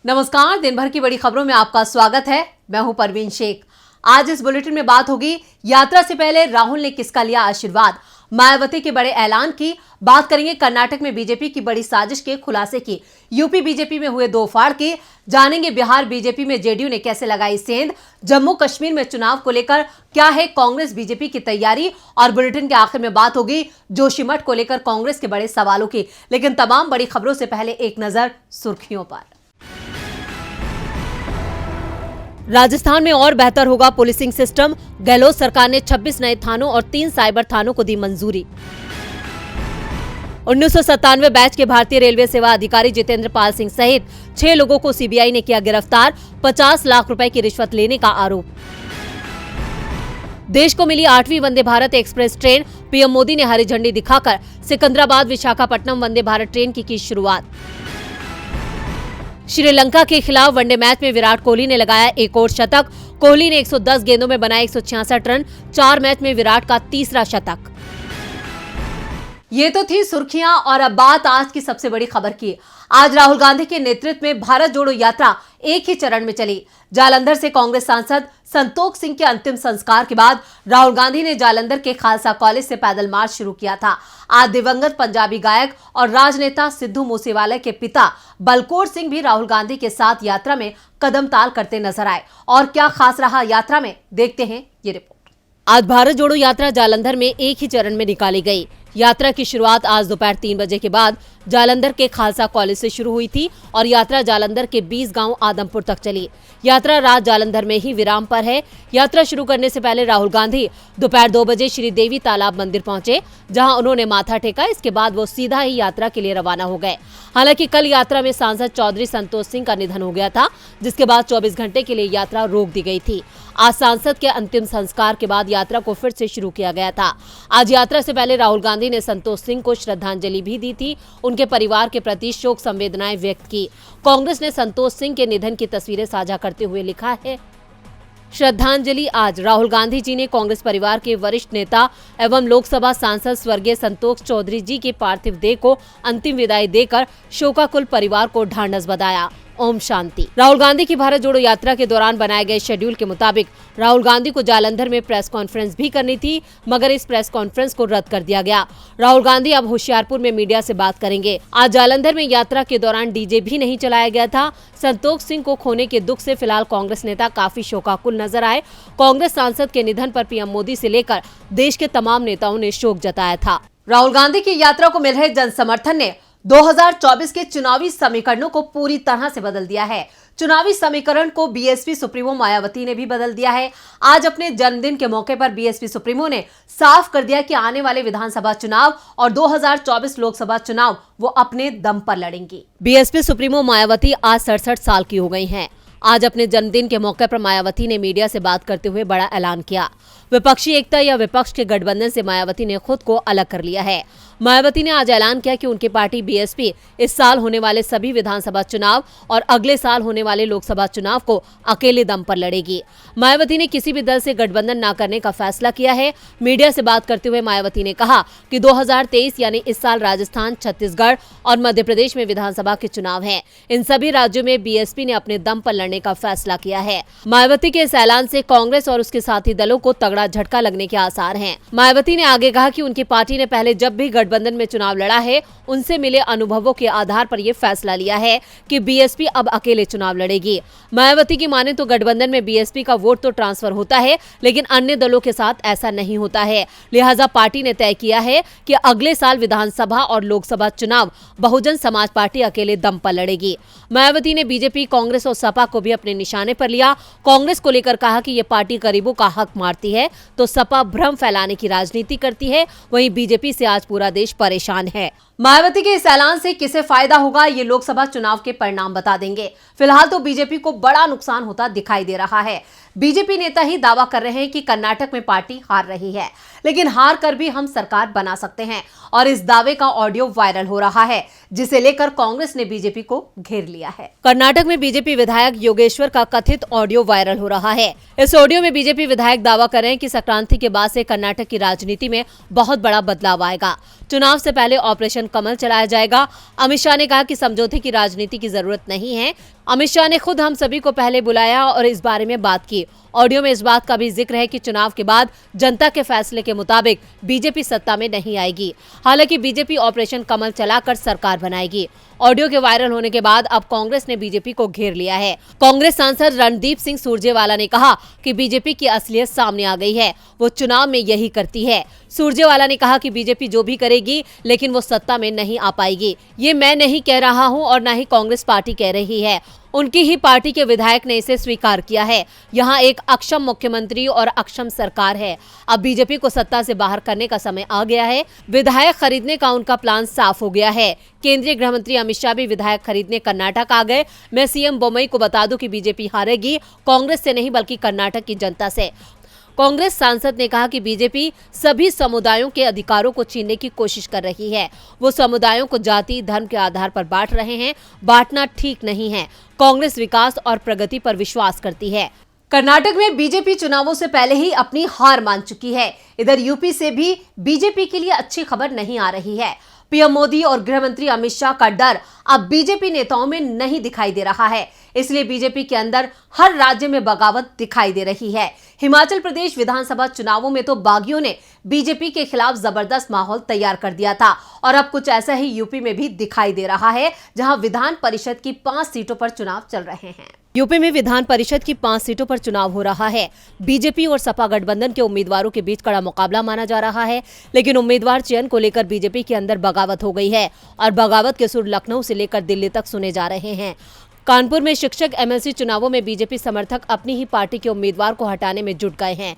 नमस्कार, दिन भर की बड़ी खबरों में आपका स्वागत है। मैं हूं परवीन शेख। आज इस बुलेटिन में बात होगी यात्रा से पहले राहुल ने किसका लिया आशीर्वाद, मायावती के बड़े ऐलान की बात करेंगे, कर्नाटक में बीजेपी की बड़ी साजिश के खुलासे की, यूपी बीजेपी में हुए दो फाड़ की जानेंगे, बिहार बीजेपी में जेडीयू ने कैसे लगाई सेंध, जम्मू कश्मीर में चुनाव को लेकर क्या है कांग्रेस बीजेपी की तैयारी, और बुलेटिन के आखिर में बात होगी जोशीमठ को लेकर कांग्रेस के बड़े सवालों की। लेकिन तमाम बड़ी खबरों से पहले एक नजर सुर्खियों पर। राजस्थान में और बेहतर होगा पुलिसिंग सिस्टम, गहलोत सरकार ने 26 नए थानों और 3 साइबर थानों को दी मंजूरी। 1997 बैच के भारतीय रेलवे सेवा अधिकारी जितेंद्र पाल सिंह सहित 6 लोगों को सीबीआई ने किया गिरफ्तार, 50 लाख रुपए की रिश्वत लेने का आरोप। देश को मिली 8वीं Vande Bharat express train, PM Modi ने हरी झंडी दिखाकर सिकंदराबाद विशाखापट्टनम वंदे भारत ट्रेन की शुरुआत। श्रीलंका के खिलाफ वनडे मैच में विराट कोहली ने लगाया एक और शतक, कोहली ने 110 गेंदों में बनाए 166 रन, 4 मैच में विराट का तीसरा शतक। ये तो थी सुर्खियां और अब बात आज की सबसे बड़ी खबर की। आज राहुल गांधी के नेतृत्व में भारत जोड़ो यात्रा एक ही चरण में चली। जालंधर से कांग्रेस सांसद संतोख सिंह के अंतिम संस्कार के बाद राहुल गांधी ने जालंधर के खालसा कॉलेज से पैदल मार्च शुरू किया था। आज दिवंगत पंजाबी गायक और राजनेता सिद्धू मूसेवाला के पिता बलकौर सिंह भी राहुल गांधी के साथ यात्रा में कदम ताल करते नजर आए। और क्या खास रहा यात्रा में, देखते हैं ये रिपोर्ट। आज भारत जोड़ो यात्रा जालंधर में एक ही चरण में निकाली गई। यात्रा की शुरुआत आज दोपहर 3 बजे के बाद जालंधर के खालसा कॉलेज से शुरू हुई थी और यात्रा जालंधर के 20 गांव आदमपुर तक चली। यात्रा रात जालंधर में ही विराम पर है। यात्रा शुरू करने से पहले राहुल गांधी दोपहर 2 बजे श्री देवी तालाब मंदिर पहुंचे, जहां उन्होंने माथा टेका। इसके बाद वो सीधा ही यात्रा के लिए रवाना हो गए। हालांकि कल यात्रा में सांसद चौधरी संतोष सिंह का निधन हो गया था, जिसके बाद 24 घंटे के लिए यात्रा रोक दी गई थी। आज सांसद के अंतिम संस्कार के बाद यात्रा को फिर से शुरू किया गया था। आज यात्रा से पहले राहुल गांधी ने संतोष सिंह को श्रद्धांजलि भी दी थी, उनके परिवार के प्रति शोक संवेदनाएं व्यक्त की। कांग्रेस ने संतोष सिंह के निधन की तस्वीरें साझा करते हुए लिखा है, श्रद्धांजलि। आज राहुल गांधी जी ने कांग्रेस परिवार के वरिष्ठ नेता एवं लोकसभा सांसद स्वर्गीय संतोष चौधरी जी के पार्थिव देह को अंतिम विदाई देकर शोकाकुल परिवार को ढांढस बंधाया। ओम शांति। राहुल गांधी की भारत जोड़ो यात्रा के दौरान बनाए गए शेड्यूल के मुताबिक राहुल गांधी को जालंधर में प्रेस कॉन्फ्रेंस भी करनी थी, मगर इस प्रेस कॉन्फ्रेंस को रद्द कर दिया गया। राहुल गांधी अब होशियारपुर में मीडिया से बात करेंगे। आज जालंधर में यात्रा के दौरान डीजे भी नहीं चलाया गया था। संतोष सिंह को खोने के दुख से फिलहाल कांग्रेस नेता काफी शोकाकुल नजर आए। कांग्रेस सांसद के निधन पर पीएम मोदी से लेकर देश के तमाम नेताओं ने शोक जताया था। राहुल गांधी की यात्रा को मिल रहे जन समर्थन ने 2024 के चुनावी समीकरणों को पूरी तरह से बदल दिया है। चुनावी समीकरण को बीएसपी सुप्रीमो मायावती ने भी बदल दिया है। आज अपने जन्मदिन के मौके पर बीएसपी सुप्रीमो ने साफ कर दिया कि आने वाले विधानसभा चुनाव और 2024 लोकसभा चुनाव वो अपने दम पर लड़ेंगी। बीएसपी सुप्रीमो मायावती आज 67 साल की हो गई हैं। आज अपने जन्मदिन के मौके पर मायावती ने मीडिया से बात करते हुए बड़ा ऐलान किया। विपक्षी एकता या विपक्ष के गठबंधन से मायावती ने खुद को अलग कर लिया है। मायावती ने आज ऐलान किया कि उनकी पार्टी बीएसपी इस साल होने वाले सभी विधानसभा चुनाव और अगले साल होने वाले लोकसभा चुनाव को अकेले दम पर लड़ेगी। मायावती ने किसी भी दल से गठबंधन न करने का फैसला किया है। मीडिया से बात करते हुए मायावती ने कहा कि 2023 यानी इस साल राजस्थान, छत्तीसगढ़ और मध्य प्रदेश में विधानसभा के चुनाव हैं। इन सभी राज्यों में बीएसपी ने अपने दम पर लड़ने का फैसला किया है। मायावती के इस ऐलान से कांग्रेस और उसके साथी दलों को तगड़ा झटका लगने के आसार हैं। मायावती ने आगे कहा कि उनकी पार्टी ने पहले जब भी गठबंधन में चुनाव लड़ा है, उनसे मिले अनुभवों के आधार पर यह फैसला लिया है कि बीएसपी अब अकेले चुनाव लड़ेगी। मायावती की माने तो गठबंधन में बीएसपी का वोट तो ट्रांसफर होता है, लेकिन अन्य दलों के साथ ऐसा नहीं होता है। लिहाजा पार्टी ने तय किया है कि अगले साल विधानसभा और लोकसभा चुनाव बहुजन समाज पार्टी अकेले दम पर लड़ेगी। मायावती ने बीजेपी, कांग्रेस और सपा को भी अपने निशाने पर लिया। कांग्रेस को लेकर कहा कि यह पार्टी गरीबों का हक मारती है, तो सपा भ्रम फैलाने की राजनीति करती है। वहीं बीजेपी से आज पूरा देश परेशान है। मायावती के इस ऐलान से किसे फायदा होगा, ये लोकसभा चुनाव के परिणाम बता देंगे। फिलहाल तो बीजेपी को बड़ा नुकसान होता दिखाई दे रहा है। बीजेपी नेता ही दावा कर रहे हैं कि कर्नाटक में पार्टी हार रही है, लेकिन हार कर भी हम सरकार बना सकते हैं, और इस दावे का ऑडियो वायरल हो रहा है, जिसे लेकर कांग्रेस ने बीजेपी को घेर लिया है। कर्नाटक में बीजेपी विधायक योगेश्वर का कथित ऑडियो वायरल हो रहा है। इस ऑडियो में बीजेपी विधायक दावा कर रहे हैं कि संक्रांति के बाद से कर्नाटक की राजनीति में बहुत बड़ा बदलाव आएगा। चुनाव से पहले ऑपरेशन कमल चलाया जाएगा। अमित शाह ने कहा कि समझौते की राजनीति की जरूरत नहीं है। अमित शाह ने खुद हम सभी को पहले बुलाया और इस बारे में बात की। ऑडियो में इस बात का भी जिक्र है कि चुनाव के बाद जनता के फैसले के मुताबिक बीजेपी सत्ता में नहीं आएगी। हालांकि बीजेपी ऑपरेशन कमल चलाकर सरकार बनाएगी। ऑडियो के वायरल होने के बाद अब कांग्रेस ने बीजेपी को घेर लिया है। कांग्रेस सांसद रणदीप सिंह सुरजेवाला ने कहा कि बीजेपी की असलियत सामने आ गई है, वो चुनाव में यही करती है। सुरजेवाला ने कहा कि बीजेपी जो भी करेगी लेकिन वो सत्ता में नहीं आ पाएगी। ये मैं नहीं कह रहा हूं और न ही कांग्रेस पार्टी कह रही है, उनकी ही पार्टी के विधायक ने इसे स्वीकार किया है। यहाँ एक अक्षम मुख्यमंत्री और अक्षम सरकार है। अब बीजेपी को सत्ता से बाहर करने का समय आ गया है। विधायक खरीदने का उनका प्लान साफ हो गया है। केंद्रीय गृह मंत्री अमित शाह भी विधायक खरीदने कर्नाटक आ गए। मैं सीएम बोम्मई को बता दूं कि बीजेपी हारेगी कांग्रेस से नहीं बल्कि कर्नाटक की जनता से। कांग्रेस सांसद ने कहा कि बीजेपी सभी समुदायों के अधिकारों को छीनने की कोशिश कर रही है। वो समुदायों को जाति धर्म के आधार पर बांट रहे हैं। बांटना ठीक नहीं है। कांग्रेस विकास और प्रगति पर विश्वास करती है। कर्नाटक में बीजेपी चुनावों से पहले ही अपनी हार मान चुकी है। इधर यूपी से भी बीजेपी के लिए अच्छी खबर नहीं आ रही है। पीएम मोदी और गृह मंत्री अमित शाह का डर अब बीजेपी नेताओं में नहीं दिखाई दे रहा है। इसलिए बीजेपी के अंदर हर राज्य में बगावत दिखाई दे रही है। हिमाचल प्रदेश विधानसभा चुनावों में तो बागियों ने बीजेपी के खिलाफ जबरदस्त माहौल तैयार कर दिया था और अब कुछ ऐसा ही यूपी में भी दिखाई दे रहा है, जहां विधान परिषद की 5 सीटों पर चुनाव चल रहे हैं। यूपी में विधान परिषद की 5 सीटों पर चुनाव हो रहा है। बीजेपी और सपा गठबंधन के उम्मीदवारों के बीच कड़ा मुकाबला माना जा रहा है, लेकिन उम्मीदवार चयन को लेकर बीजेपी के अंदर बगावत हो गई है और बगावत के सुर लखनऊ से लेकर दिल्ली तक सुने जा रहे हैं। कानपुर में शिक्षक एमएलसी चुनावों में बीजेपी समर्थक अपनी ही पार्टी के उम्मीदवार को हटाने में जुट गए हैं।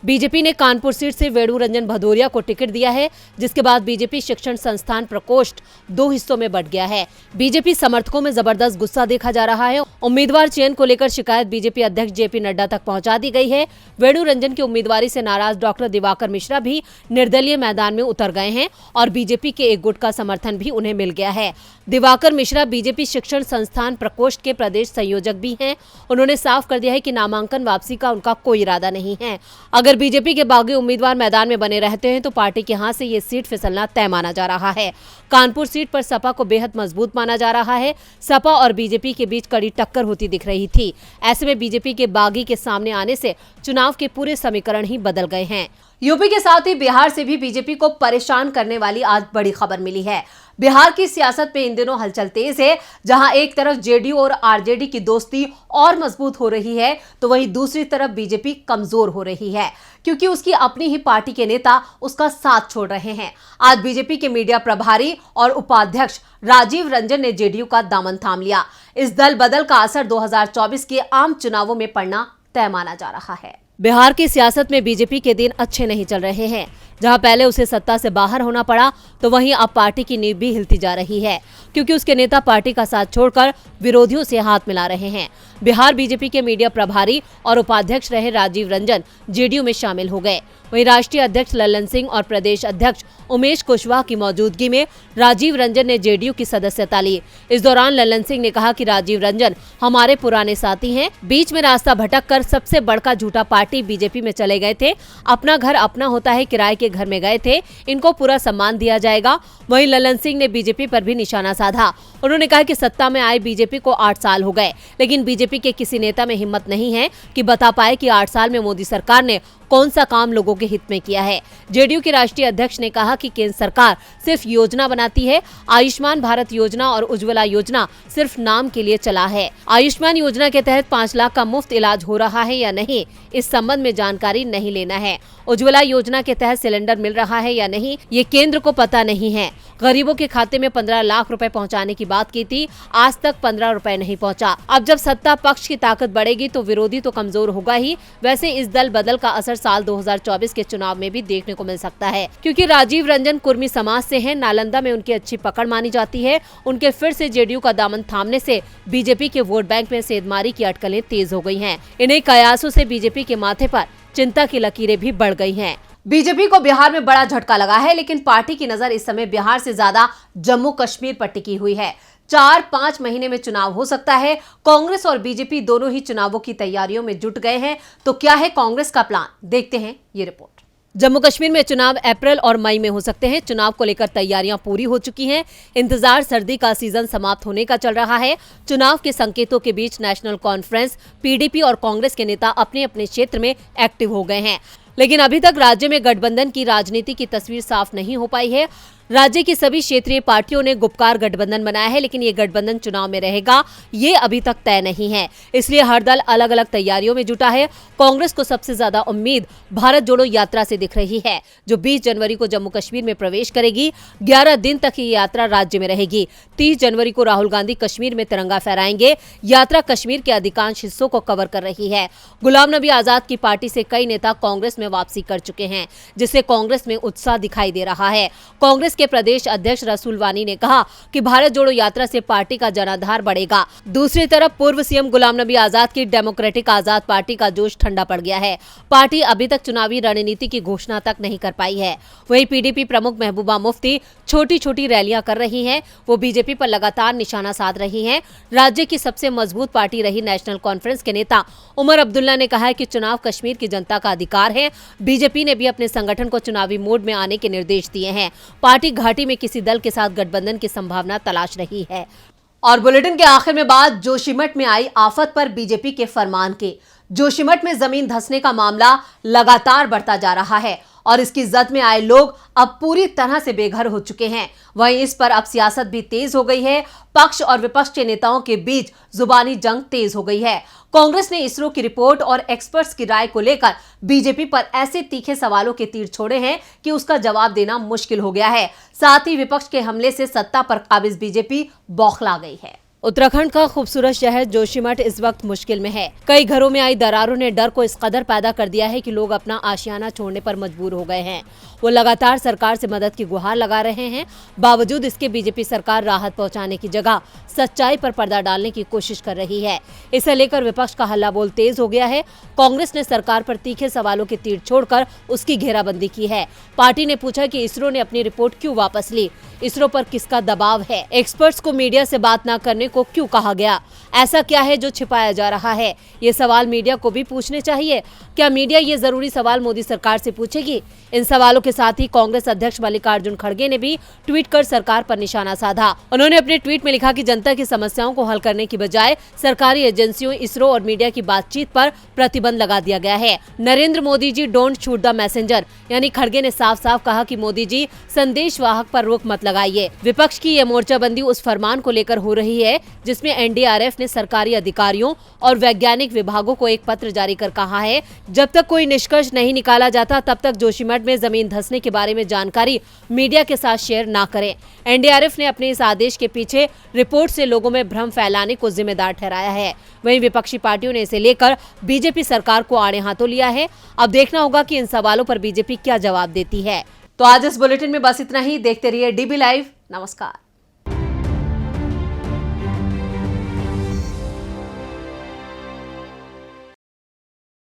बीजेपी ने कानपुर सीट से वेणु रंजन भदौरिया को टिकट दिया है, जिसके बाद बीजेपी शिक्षण संस्थान प्रकोष्ठ 2 हिस्सों में बंट गया है। बीजेपी समर्थकों में जबरदस्त गुस्सा देखा जा रहा है। उम्मीदवार चयन को लेकर शिकायत बीजेपी अध्यक्ष जेपी नड्डा तक पहुंचा दी गई है। वेणु रंजन की उम्मीदवारी से नाराज डॉक्टर दिवाकर मिश्रा भी निर्दलीय मैदान में उतर गए हैं और बीजेपी के एक गुट का समर्थन भी उन्हें मिल गया है। दिवाकर मिश्रा बीजेपी शिक्षण संस्थान प्रकोष्ठ के प्रदेश संयोजक भी हैं। उन्होंने साफ कर दिया है कि नामांकन वापसी का उनका कोई इरादा नहीं है। अगर बीजेपी के बागी उम्मीदवार मैदान में बने रहते हैं तो पार्टी के हाथ से ये सीट फिसलना तय माना जा रहा है। कानपुर सीट पर सपा को बेहद मजबूत माना जा रहा है। सपा और बीजेपी के बीच कड़ी टक्कर होती दिख रही थी। ऐसे में बीजेपी के बागी के सामने आने से चुनाव के पूरे समीकरण ही बदल गए हैं। यूपी के साथ ही बिहार से भी बीजेपी को परेशान करने वाली आज बड़ी खबर मिली है। बिहार की सियासत में इन दिनों हलचल तेज है। जहां एक तरफ जेडीयू और आरजेडी की दोस्ती और मजबूत हो रही है, तो वहीं दूसरी तरफ बीजेपी कमजोर हो रही है, क्योंकि उसकी अपनी ही पार्टी के नेता उसका साथ छोड़ रहे हैं। आज बीजेपी के मीडिया प्रभारी और उपाध्यक्ष राजीव रंजन ने जेडीयू का दामन थाम लिया। इस दल बदल का असर 2024 के आम चुनावों में पड़ना तय माना जा रहा है। बिहार की सियासत में बीजेपी के दिन अच्छे नहीं चल रहे हैं। जहां पहले उसे सत्ता से बाहर होना पड़ा, तो वहीं अब पार्टी की नींव भी हिलती जा रही है, क्योंकि उसके नेता पार्टी का साथ छोड़कर विरोधियों से हाथ मिला रहे हैं। बिहार बीजेपी के मीडिया प्रभारी और उपाध्यक्ष रहे राजीव रंजन जेडीयू में शामिल हो गए। वहीं राष्ट्रीय अध्यक्ष लल्लन सिंह और प्रदेश अध्यक्ष उमेश कुशवाहा की मौजूदगी में राजीव रंजन ने जेडीयू की सदस्यता ली। इस दौरान लल्लन सिंह ने कहा कि राजीव रंजन हमारे पुराने साथी हैं। बीच में रास्ता भटक कर सबसे बड़का झूठा पार्टी बीजेपी में चले गए थे। अपना घर अपना होता है, किराए के घर में गए थे। इनको पूरा सम्मान दिया जाएगा। वहीं लल्लन सिंह ने बीजेपी पर भी निशाना साधा। उन्होंने कहा कि सत्ता में आए बीजेपी को 8 साल हो गए, लेकिन बीजेपी के किसी नेता में हिम्मत नहीं है कि बता पाए कि 8 साल में मोदी सरकार ने कौन सा काम लोगों के हित में किया है। जेडीयू के राष्ट्रीय अध्यक्ष ने कहा कि केंद्र सरकार सिर्फ योजना बनाती है। आयुष्मान भारत योजना और उज्ज्वला योजना सिर्फ नाम के लिए चला है। आयुष्मान योजना के तहत 5 लाख का मुफ्त इलाज हो रहा है या नहीं, इस संबंध में जानकारी नहीं लेना है। उज्ज्वला योजना के तहत सिलेंडर मिल रहा है या नहीं, ये केंद्र को पता नहीं है। गरीबों के खाते में 15 लाख रुपए पहुंचाने की बात की थी, आज तक 15 रुपए नहीं पहुंचा। अब जब सत्ता पक्ष की ताकत बढ़ेगी तो विरोधी तो कमजोर होगा ही। वैसे इस दल बदल का असर साल 2024 के चुनाव में भी देखने को मिल सकता है, क्योंकि राजीव रंजन कुर्मी समाज से हैं। नालंदा में उनकी अच्छी पकड़ मानी जाती है। उनके फिर से जेडीयू का दामन थामने से बीजेपी के वोट बैंक में सेंधमारी की अटकलें तेज हो गई हैं। इन्हीं कयासों से बीजेपी के माथे पर चिंता की लकीरें भी बढ़ गई हैं। बीजेपी को बिहार में बड़ा झटका लगा है, लेकिन पार्टी की नजर इस समय बिहार से ज्यादा जम्मू कश्मीर पर टिकी हुई है। 4-5 महीने में चुनाव हो सकता है। कांग्रेस और बीजेपी दोनों ही चुनावों की तैयारियों में जुट गए हैं। तो क्या है कांग्रेस का प्लान, देखते हैं ये रिपोर्ट। जम्मू कश्मीर में चुनाव अप्रैल और मई में हो सकते हैं। चुनाव को लेकर तैयारियां पूरी हो चुकी हैं। इंतजार सर्दी का सीजन समाप्त होने का चल रहा है। चुनाव के संकेतों के बीच नेशनल कॉन्फ्रेंस, पीडीपी और कांग्रेस के नेता अपने अपने क्षेत्र में एक्टिव हो गए हैं, लेकिन अभी तक राज्य में गठबंधन की राजनीति की तस्वीर साफ नहीं हो पाई है। राज्य की सभी क्षेत्रीय पार्टियों ने गुपकार गठबंधन बनाया है, लेकिन ये गठबंधन चुनाव में रहेगा ये अभी तक तय नहीं है। इसलिए हर दल अलग अलग तैयारियों में जुटा है। कांग्रेस को सबसे ज्यादा उम्मीद भारत जोड़ो यात्रा से दिख रही है, जो 20 जनवरी को जम्मू कश्मीर में प्रवेश करेगी। 11 दिन तक ये यात्रा राज्य में रहेगी। 30 जनवरी को राहुल गांधी कश्मीर में तिरंगा फहराएंगे। यात्रा कश्मीर के अधिकांश हिस्सों को कवर कर रही है। गुलाम नबी आजाद की पार्टी से कई नेता कांग्रेस में वापसी कर चुके हैं, जिससे कांग्रेस में उत्साह दिखाई दे रहा है। कांग्रेस के प्रदेश अध्यक्ष रसूल वानी ने कहा कि भारत जोड़ो यात्रा से पार्टी का जनाधार बढ़ेगा। दूसरी तरफ पूर्व सीएम गुलाम नबी आजाद की डेमोक्रेटिक आजाद पार्टी का जोश ठंडा पड़ गया है। पार्टी अभी तक चुनावी रणनीति की घोषणा तक नहीं कर पाई है। वहीं पीडीपी प्रमुख महबूबा मुफ्ती छोटी छोटी रैलियां कर रही हैं। वो बीजेपी पर लगातार निशाना साध रही हैं। राज्य की सबसे मजबूत पार्टी रही नेशनल कॉन्फ्रेंस के नेता उमर अब्दुल्ला ने कहा है कि चुनाव कश्मीर की जनता का अधिकार है। बीजेपी ने भी अपने संगठन को चुनावी मोड में आने के निर्देश दिए हैं। पार्टी घाटी में किसी दल के साथ गठबंधन की संभावना तलाश रही है। और बुलेटिन के आखिर में बात जोशीमठ में आई आफत पर बीजेपी के फरमान की। जोशीमठ में जमीन धंसने का मामला लगातार बढ़ता जा रहा है और इसकी जद में आए लोग अब पूरी तरह से बेघर हो चुके हैं। वहीं इस पर अब सियासत भी तेज हो गई है। पक्ष और विपक्ष के नेताओं के बीच जुबानी जंग तेज हो गई है। कांग्रेस ने इसरो की रिपोर्ट और एक्सपर्ट्स की राय को लेकर बीजेपी पर ऐसे तीखे सवालों के तीर छोड़े हैं कि उसका जवाब देना मुश्किल हो गया है। साथ ही विपक्ष के हमले से सत्ता पर काबिज बीजेपी बौखला गई है। उत्तराखंड का खूबसूरत शहर जोशीमठ इस वक्त मुश्किल में है। कई घरों में आई दरारों ने डर को इस कदर पैदा कर दिया है कि लोग अपना आशियाना छोड़ने पर मजबूर हो गए हैं। वो लगातार सरकार से मदद की गुहार लगा रहे हैं। बावजूद इसके बीजेपी सरकार राहत पहुंचाने की जगह सच्चाई पर पर्दा डालने की कोशिश कर रही है। इसे लेकर विपक्ष का हल्ला बोल तेज हो गया है। कांग्रेस ने सरकार पर तीखे सवालों की तीर छोड़कर उसकी घेराबंदी की है। पार्टी ने पूछा कि इसरो ने अपनी रिपोर्ट क्यों वापस ली, इसरो पर किसका दबाव है, एक्सपर्ट्स को मीडिया से बात न करने को क्यों कहा गया, ऐसा क्या है जो छिपाया जा रहा है। ये सवाल मीडिया को भी पूछने चाहिए। क्या मीडिया ये जरूरी सवाल मोदी सरकार से पूछेगी? इन सवालों के साथ ही कांग्रेस अध्यक्ष मल्लिकार्जुन खड़गे ने भी ट्वीट कर सरकार पर निशाना साधा। उन्होंने अपने ट्वीट में लिखा कि जनता की समस्याओं को हल करने की बजाय सरकारी एजेंसियों, इसरो और मीडिया की बातचीत पर प्रतिबंध लगा दिया गया है। Narendra Modi ji don't shoot the messenger, यानी खड़गे ने साफ साफ कहा कि मोदी जी संदेश वाहक पर रोक मत लगाइए। विपक्ष की ये मोर्चाबंदी उस फरमान को लेकर हो रही है जिसमें एनडीआरएफ ने सरकारी अधिकारियों और वैज्ञानिक विभागों को एक पत्र जारी कर कहा है, जब तक कोई निष्कर्ष नहीं निकाला जाता तब तक जोशीमठ में जमीन धंसने के बारे में जानकारी मीडिया के साथ शेयर ना करें। एनडीआरएफ ने अपने इस आदेश के पीछे रिपोर्ट से लोगों में भ्रम फैलाने को जिम्मेदार ठहराया है। वहीं विपक्षी पार्टियों ने इसे लेकर बीजेपी सरकार को आड़े हाथों लिया है। अब देखना होगा कि इन सवालों पर बीजेपी क्या जवाब देती है। तो आज इस बुलेटिन में बस इतना ही। देखते रहिए डीबी लाइव। नमस्कार।